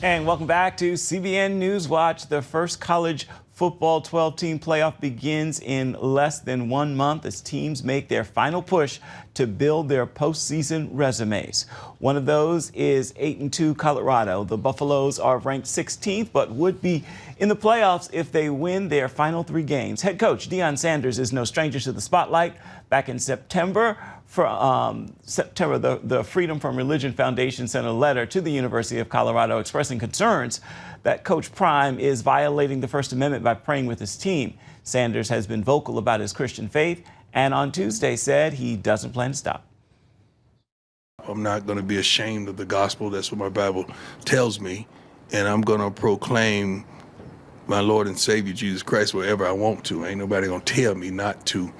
And welcome back to CBN News Watch. The first college football 12-team playoff begins in less than 1 month as teams make their final push to build their postseason resumes. One of those is 8-2 Colorado. The Buffaloes are ranked 16th, but would be in the playoffs if they win their final 3 games. Head coach Deion Sanders is no stranger to the spotlight. Back in September, the Freedom from Religion Foundation sent a letter to the University of Colorado expressing concerns that Coach Prime is violating the First Amendment by praying with his team. Sanders has been vocal about his Christian faith and on Tuesday said he doesn't plan to stop. I'm not going to be ashamed of the gospel. That's what my Bible tells me. And I'm going to proclaim my Lord and Savior Jesus Christ wherever I want to. Ain't nobody going to tell me not to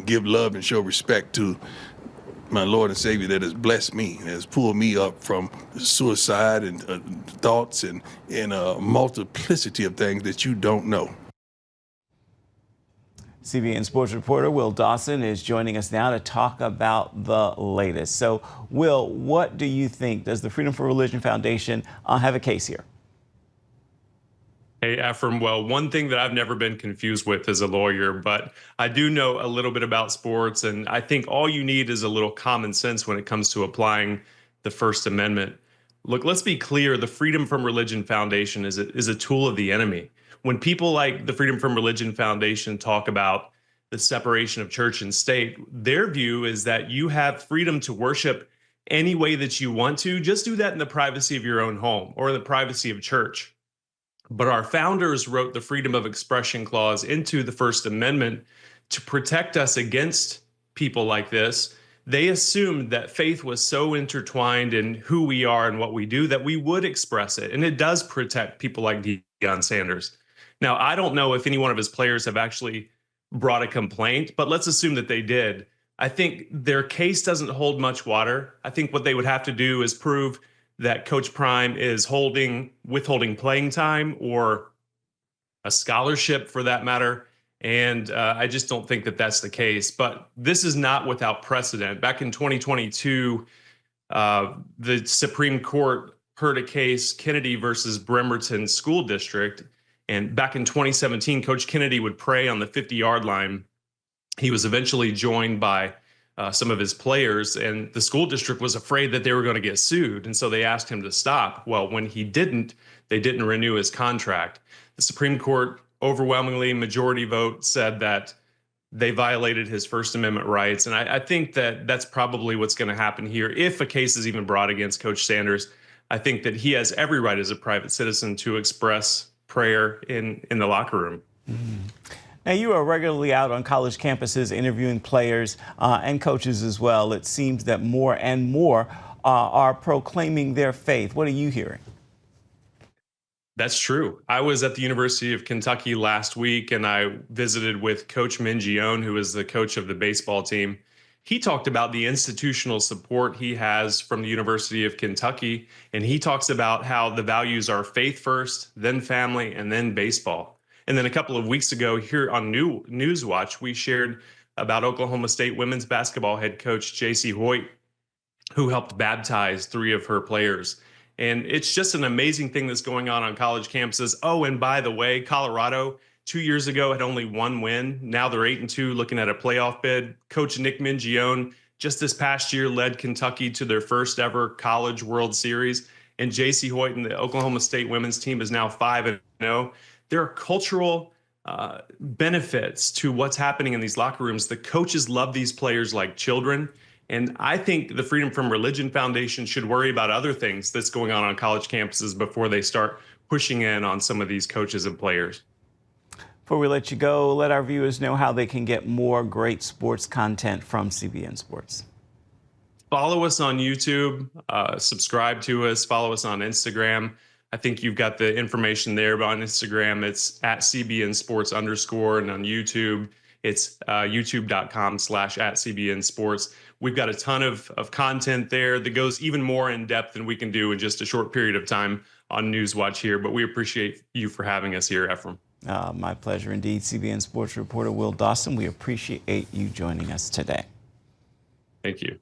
give love and show respect to my Lord and Savior that has blessed me, has pulled me up from suicide and thoughts and a multiplicity of things that you don't know. CBN Sports reporter Will Dawson is joining us now to talk about the latest. So, Will, what do you think? Does the Freedom for Religion Foundation have a case here? Hey, Ephraim. Well, one thing that I've never been confused with as a lawyer, but I do know a little bit about sports, and I think all you need is a little common sense when it comes to applying the First Amendment. Look, let's be clear. The Freedom from Religion Foundation is a tool of the enemy. When people like the Freedom from Religion Foundation talk about the separation of church and state, their view is that you have freedom to worship any way that you want to. Just do that in the privacy of your own home or in the privacy of church. But our founders wrote the freedom of expression clause into the First Amendment to protect us against people like this. They assumed that faith was so intertwined in who we are and what we do that we would express it. And it does protect people like Deion Sanders. Now, I don't know if any one of his players have actually brought a complaint, but let's assume that they did. I think their case doesn't hold much water. I think what they would have to do is prove that Coach Prime is withholding playing time or a scholarship for that matter. And I just don't think that that's the case. But this is not without precedent. Back in 2022, the Supreme Court heard a case, Kennedy versus Bremerton School District. And back in 2017, Coach Kennedy would pray on the 50-yard line. He was eventually joined by some of his players, and the school district was afraid that they were going to get sued. And so they asked him to stop. Well, when he didn't, they didn't renew his contract. The Supreme Court overwhelmingly majority vote said that they violated his First Amendment rights. And I think that that's probably what's going to happen here. If a case is even brought against Coach Sanders, I think that he has every right as a private citizen to express prayer in the locker room. Mm-hmm. Now, you are regularly out on college campuses interviewing players and coaches as well. It seems that more and more are proclaiming their faith. What are you hearing? That's true. I was at the University of Kentucky last week, and I visited with Coach Mingione, who is the coach of the baseball team. He talked about the institutional support he has from the University of Kentucky, and he talks about how the values are faith first, then family, and then baseball. And then a couple of weeks ago here on News Watch, we shared about Oklahoma State women's basketball head coach J.C. Hoyt, who helped baptize 3 of her players. And it's just an amazing thing that's going on college campuses. Oh, and by the way, Colorado 2 years ago had only 1 win. Now they're 8-2, looking at a playoff bid. Coach Nick Mingione just this past year led Kentucky to their first ever College World Series. And J.C. Hoyt and the Oklahoma State women's team is now 5-0. There are cultural benefits to what's happening in these locker rooms. The coaches love these players like children. And I think the Freedom from Religion Foundation should worry about other things that's going on college campuses before they start pushing in on some of these coaches and players. Before we let you go, let our viewers know how they can get more great sports content from CBN Sports. Follow us on YouTube, subscribe to us, follow us on Instagram. I think you've got the information there, but on Instagram, it's at CBNSports_, and on YouTube, it's youtube.com/@CBNSports. We've got a ton of content there that goes even more in depth than we can do in just a short period of time on News Watch here, but we appreciate you for having us here, Ephraim. My pleasure indeed. CBN Sports reporter Will Dawson, we appreciate you joining us today. Thank you.